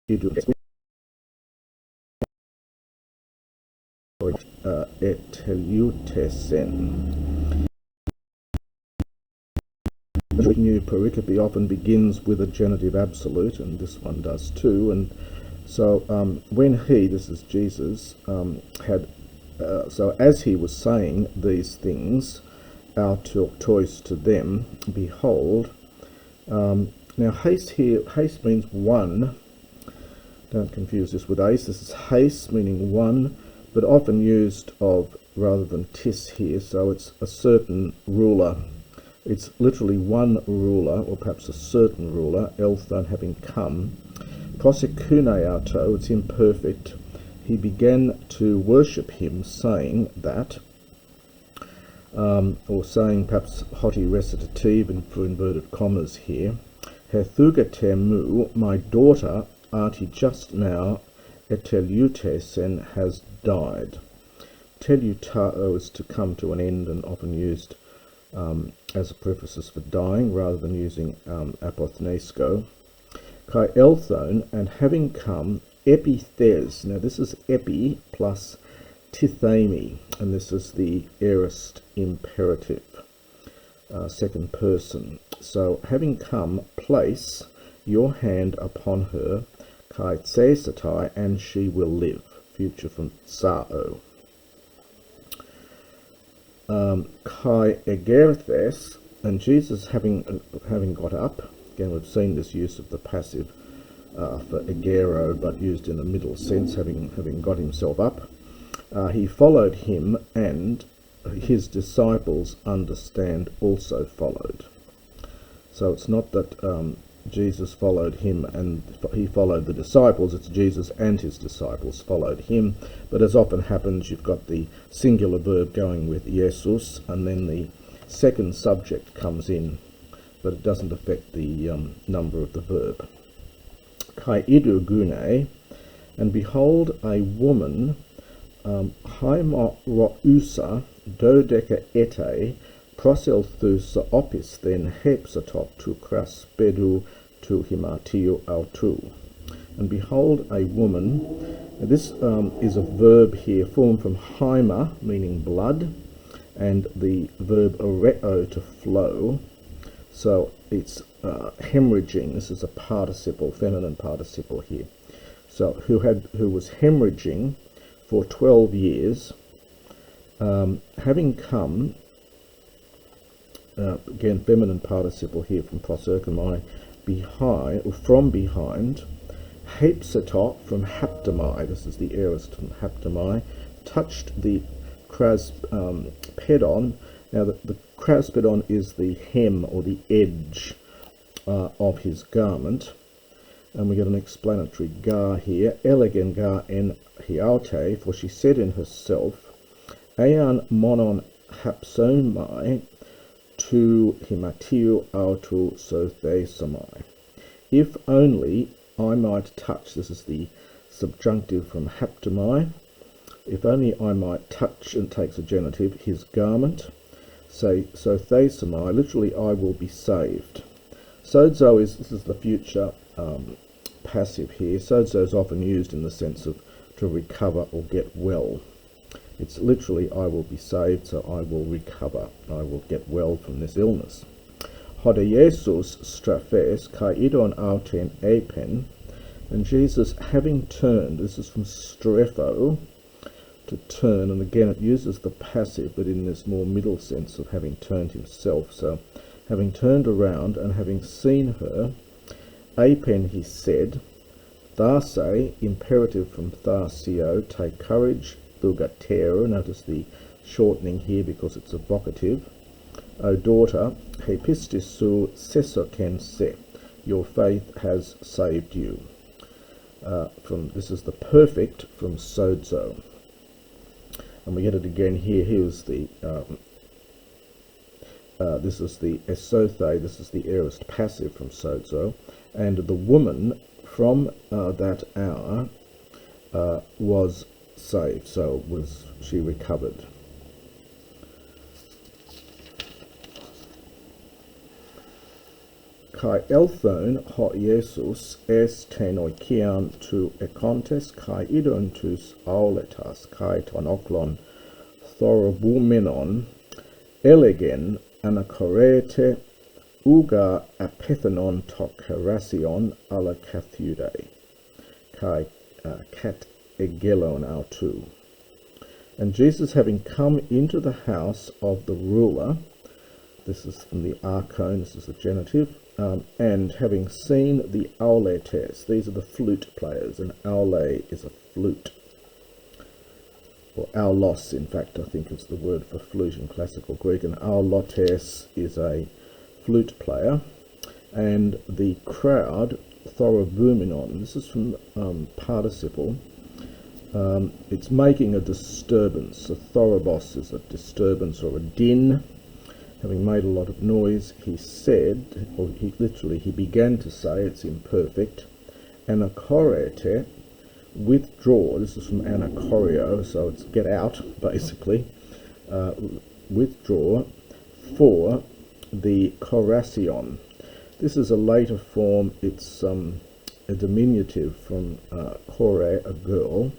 Eteliutesen. The new pericope often begins with a genitive absolute, and this one does too. And so when he, this is Jesus, so as he was saying these things, toys to them, behold. Now haste here, haste means one. Don't confuse this with ace. This is haste, meaning one, but often used of rather than tis here. So it's a certain ruler. It's literally one ruler, or perhaps a certain ruler, Elthon having come. Prosekuneato, it's imperfect. He began to worship him, saying that, or saying perhaps hoti recitative and for inverted commas here, Hethugatemu, my daughter, arti just now, etelutesen, has died. Telutao is to come to an end, and often used as a preface for dying, rather than using apothnesko. Kai elthone, and having come, epithes. Now this is epi plus tithemi, and this is the aorist imperative, second person. So having come, place your hand upon her, kai tsesatai, and she will live. Future from sao. Kai egerthes, and Jesus having got up. Again, we've seen this use of the passive for egero, but used in the middle sense, having got himself up. He followed him, and his disciples understand also followed. So it's not that Jesus followed him and he followed the disciples, it's Jesus and his disciples followed him. But as often happens, you've got the singular verb going with Jesus, and then the second subject comes in, but it doesn't affect the number of the verb. Kai idu gune, and behold a woman, haimorousa dodeca ete, proselthusa opis then hepsatot to craspedu to himatio autu. And behold a woman, and this is a verb here formed from haima, meaning blood, and the verb oreo, to flow. So it's hemorrhaging. This is a participle, feminine participle here. So who was hemorrhaging for 12 years, having come, again feminine participle here from proserchomai, behind, or from behind, hepsatot from haptomai, this is the aorist from haptomai, touched the kraspedon. Now the kraspedon is the hem or the edge of his garment, and we get an explanatory gar here, elegen gar en hiaute, for she said in herself, Aean monon hapsomai to himatio autu sothesamai. If only I might touch, this is the subjunctive from haptomai, if only I might touch, and takes a genitive, his garment, say sothesamai, literally I will be saved. Sozo this is the future passive here. Sozo is often used in the sense of to recover or get well. It's literally I will be saved, so I will recover, I will get well from this illness. Hoda Jesus straphes kai idon auten apen, and Jesus having turned, this is from strepho, to turn, and again it uses the passive, but in this more middle sense of having turned himself. So having turned around and having seen her, apen he said, thase, imperative from thasio, take courage, thugatero, notice the shortening here because it's a vocative. O daughter, hepistisu sesoken se, your faith has saved you. This is the perfect from sozo. And we get it again here. Here's the this is the esothe, this is the aorist passive from sozo, and the woman from that hour was saved, so she recovered. Kai elthon ho Jesus es ten oikian tu ekontes kai idontus auletas kai ton oklon thorobumenon elegen anakorete uga apethenon tokerasion ala kathude kai kat egelon autu. And Jesus, having come into the house of the ruler, this is from the archon, this is the genitive, and having seen the auletes, these are the flute players, and aule is a flute, or aulos, in fact, I think is the word for flute in classical Greek, and aulotes is a flute player, and the crowd, thorobumenon, this is from participle, it's making a disturbance. A thorobos is a disturbance or a din. Having made a lot of noise, he said, or he began to say, it's imperfect, anakorete, withdraw, this is from anakorio, so it's get out, basically, withdraw, for the korasion. This is a later form, it's a diminutive from kore, a girl,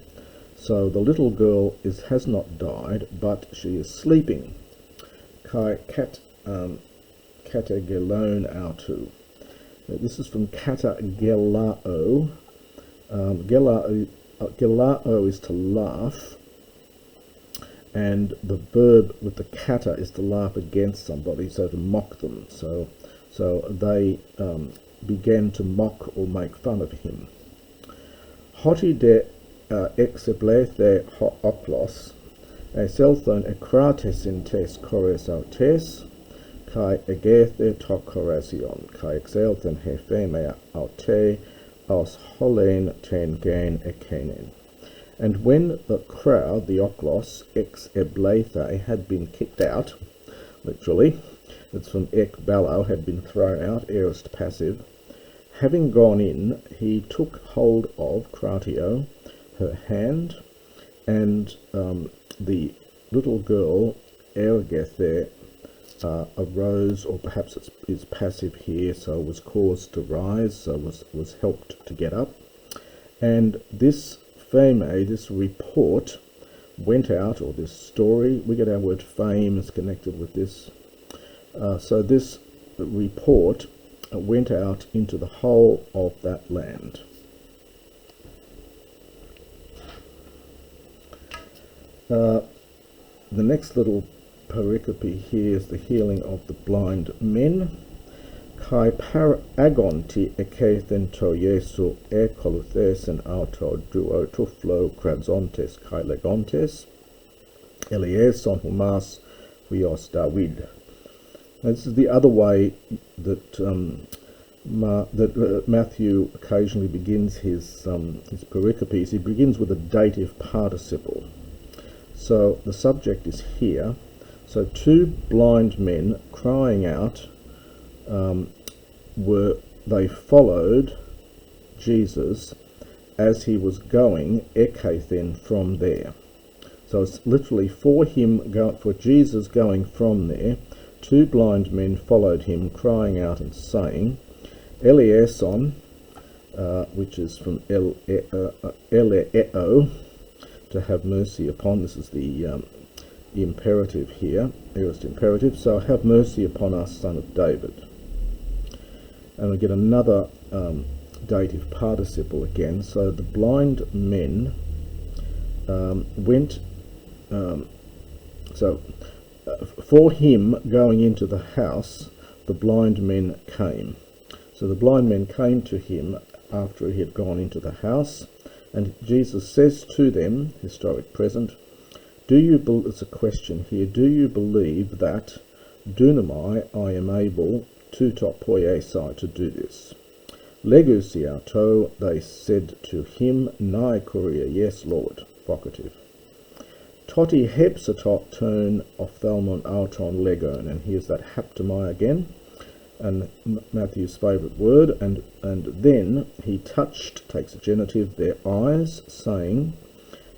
so the little girl has not died, but she is sleeping. Kai katagelon autu. This is from katagelao. Gelao is to laugh, and the verb with the kata is to laugh against somebody, so to mock them. So they began to mock or make fun of him. Hoti de exeblethe ho oklos. Eselthon ekrates in tes kores autes, kai egethe to korasion, kai exelthon hefeme aute, aus holen ten gain ekenen. And when the crowd, the oklos, ex eblethe, had been kicked out, literally, it's from ek balo, had been thrown out, aorist passive, having gone in, he took hold of Kratio, her hand, and the little girl, Ergethe, arose, or perhaps it's passive here, so was caused to rise, so was helped to get up. And this fame, this report, went out, or this story, we get our word fame is connected with this. So this report went out into the whole of that land. The next little pericope here is the healing of the blind men. Kai paragonti ekethen to Jesu ekoluthes en auto duo tuflo kradzontes kai legontes elieson humas huios David. Now, this is the other way that Matthew occasionally begins his pericopes. He begins with a dative participle. So the subject is here. So two blind men crying out, they followed Jesus as he was going ekathen from there. So it's literally for Jesus going from there. Two blind men followed him, crying out and saying, Elieson, which is from Eleeo, to have mercy upon. This is the imperative here, aorist imperative. So have mercy upon us, son of David. And we get another dative participle again. So the blind men went. For him going into the house, the blind men came. So the blind men came to him after he had gone into the house, and Jesus says to them, historic present, it's a question here, do you believe that, dunamai, I am able to topoiesai, to do this? Legusiato, they said to him, nai kuria, yes Lord, vocative. Toti hepsatot turn ophthalmon auton legon, and here's that haptomai again, and Matthew's favourite word, and then he touched, takes a genitive, their eyes, saying,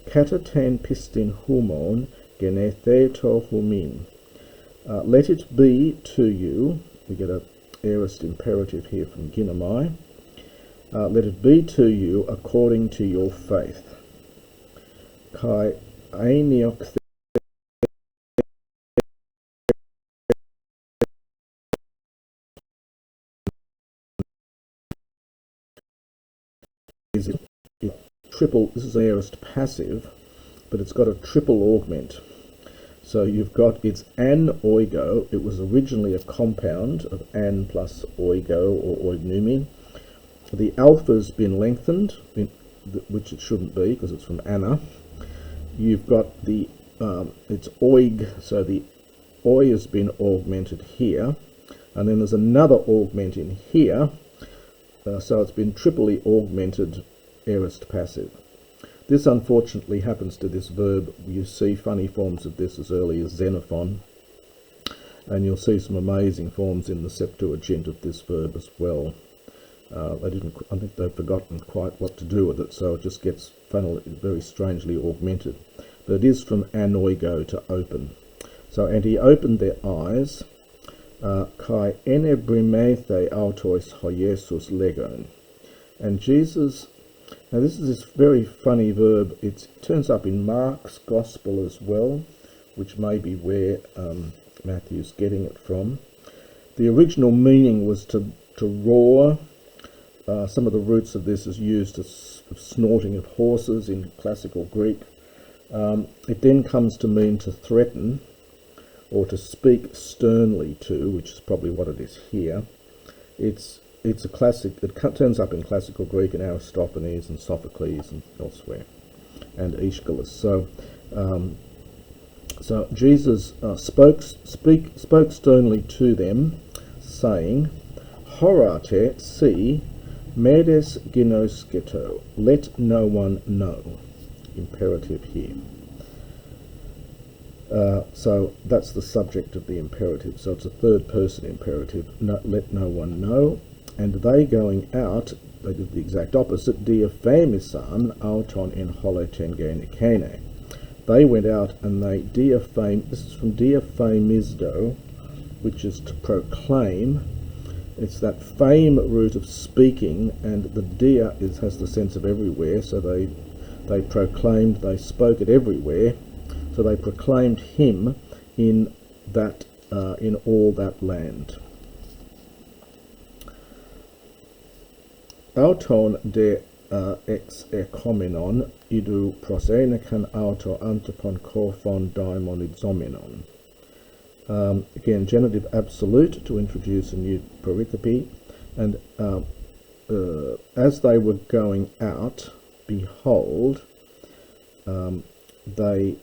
Kata ten pistin humon genetheto humin. Let it be to you, we get a aorist imperative here from Ginomai. Let it be to you according to your faith. Kai ainiok is triple. This is an aorist passive, but it's got a triple augment. So you've got, it's an oigo. It was originally a compound of an plus oigo or oignumi. The alpha's been lengthened, which it shouldn't be because it's from Anna. You've got the, it's oig, so the oi has been augmented here. And then there's another augment in here. So it's been triply augmented aorist passive. This unfortunately happens to this verb. You see funny forms of this as early as Xenophon, and you'll see some amazing forms in the Septuagint of this verb as well. I think they've forgotten quite what to do with it, so it just gets very strangely augmented. But it is from anoigo, to open. So, and he opened their eyes, kai enebrimethe autois ho Jesus legon. And Jesus, now this is this very funny verb. It turns up in Mark's Gospel as well, which may be where Matthew's getting it from. The original meaning was to roar. Some of the roots of this is used as snorting of horses in classical Greek. It then comes to mean to threaten or to speak sternly to, which is probably what it is here. It's a classic. It turns up in classical Greek in Aristophanes and Sophocles and elsewhere, and Aeschylus. So Jesus spoke sternly to them, saying, "Horate, see, medes ginosketo, let no one know." Imperative here. So that's the subject of the imperative. So it's a third person imperative. Let no one know. And they going out, they did the exact opposite. Diaphamisan auton en holotengenikene. They went out and they diaphame. This is from diaphamisdo, which is to proclaim. It's that fame root of speaking, and the dia has the sense of everywhere. So they proclaimed, they spoke it everywhere. So they proclaimed him in all that land. Auton de ex ekomenon idu prosenekan auto antipon korphon daimon exomenon. Again, genitive absolute to introduce a new pericope. And as they were going out, behold, they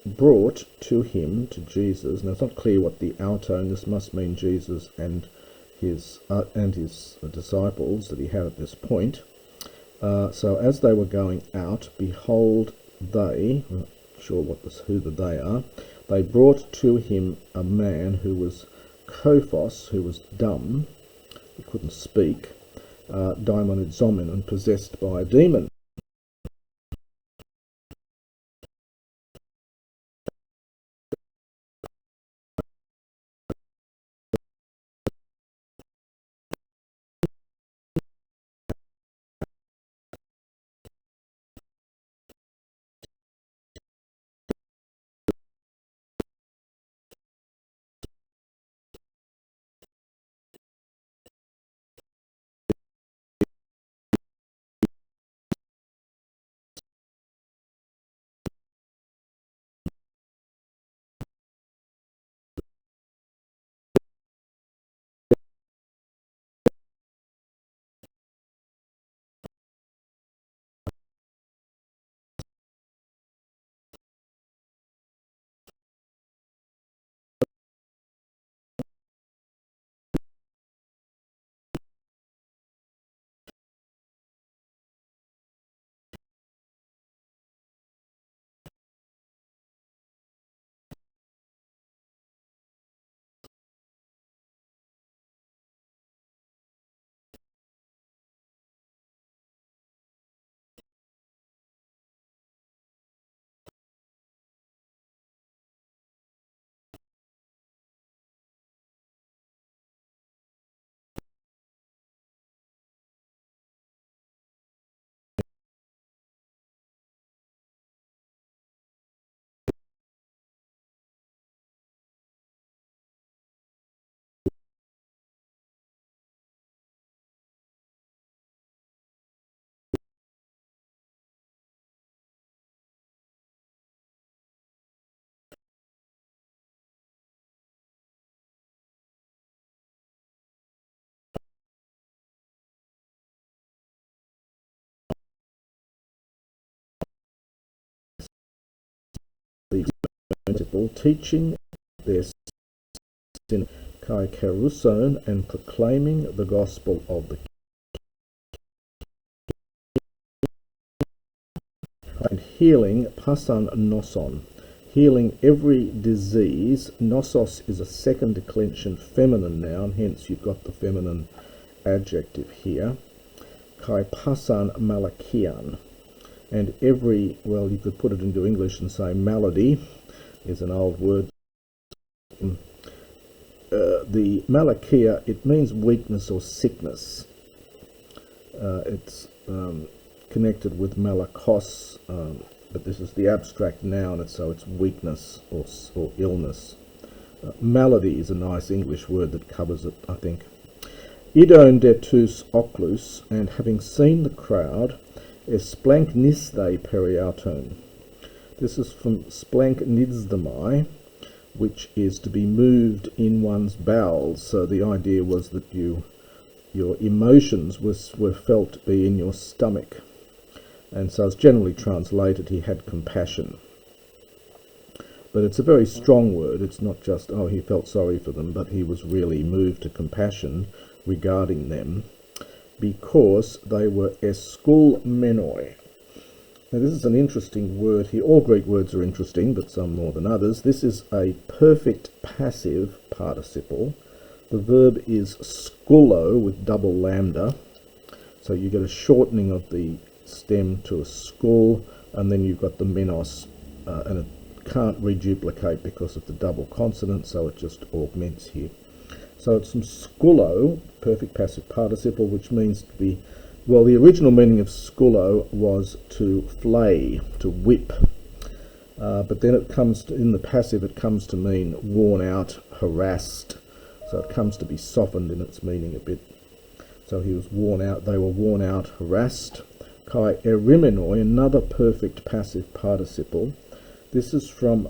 brought to him, to Jesus. Now it's not clear what the auto, and this must mean Jesus and his disciples that he had at this point. So as they were going out, behold, they, I'm not sure who the they are, they brought to him a man who was kophos, who was dumb, he couldn't speak, daimon exomenon, possessed by a demon. people, teaching their sin, kai keruson, and proclaiming the gospel of the and healing pasan noson, healing every disease. Nosos is a second declension feminine noun, hence you've got the feminine adjective here. Kai pasan malakian, and every, well, you could put it into English and say malady is an old word. The malakia, it means weakness or sickness. It's connected with malakos, but this is the abstract noun, and so it's weakness or illness. Malady is a nice English word that covers it, I think. Idon detus oclus, and having seen the crowd, esplank nisthei periauton. This is from splank nidsdamai, which is to be moved in one's bowels. So the idea was that your emotions were felt to be in your stomach. And so it's generally translated, he had compassion. But it's a very strong word. It's not just, oh, he felt sorry for them, but he was really moved to compassion regarding them because they were eskulmenoi. Now this is an interesting word here. All Greek words are interesting, but some more than others. This is a perfect passive participle. The verb is skulo with double lambda. So you get a shortening of the stem to a skul, and then you've got the menos, and it can't reduplicate because of the double consonant, so it just augments here. So it's from skulo, perfect passive participle, which means to be, well, the original meaning of skulo was to flay, to whip, but then it comes to, in the passive, it comes to mean worn out, harassed, so it comes to be softened in its meaning a bit. So he was worn out, they were worn out, harassed. Kai erimenoi, another perfect passive participle. This is from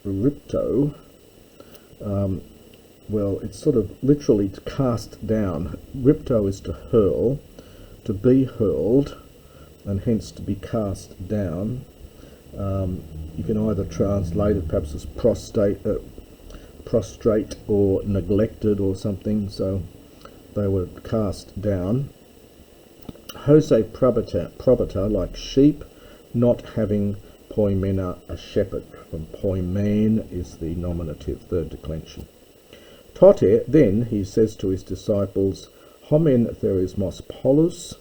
ripto. Well, it's sort of literally to cast down. Ripto is to hurl, to be hurled, and hence to be cast down. You can either translate it perhaps as prostrate or neglected or something, so they were cast down. Jose probata, like sheep, not having poimena, a shepherd. From poimen is the nominative, third declension. Tote, then, he says to his disciples, homen therismos polus,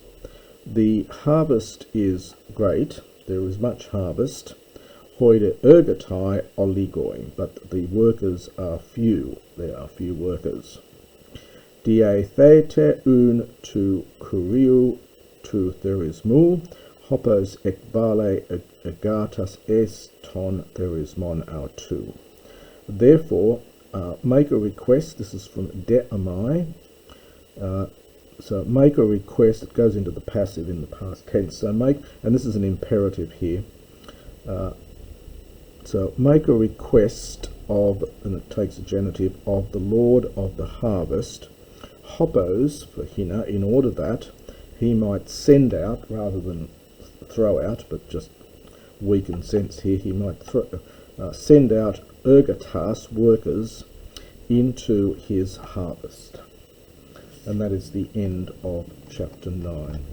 the harvest is great, there is much harvest, hoide ergatai oligoi, but the workers are few, there are few workers. Die thete un tu kuriu tu therismu, hopos ekbale agatas est ton therismon autu. Therefore, make a request. This is from de'amai. So make a request. It goes into the passive in the past tense. So make, and this is an imperative here. So make a request of, and it takes a genitive, of the Lord of the harvest, hopos for hina, in order that he might send out, rather than throw out, but just weaken sense here, he might send out ergatas, workers, into his harvest. And that is the end of chapter 9.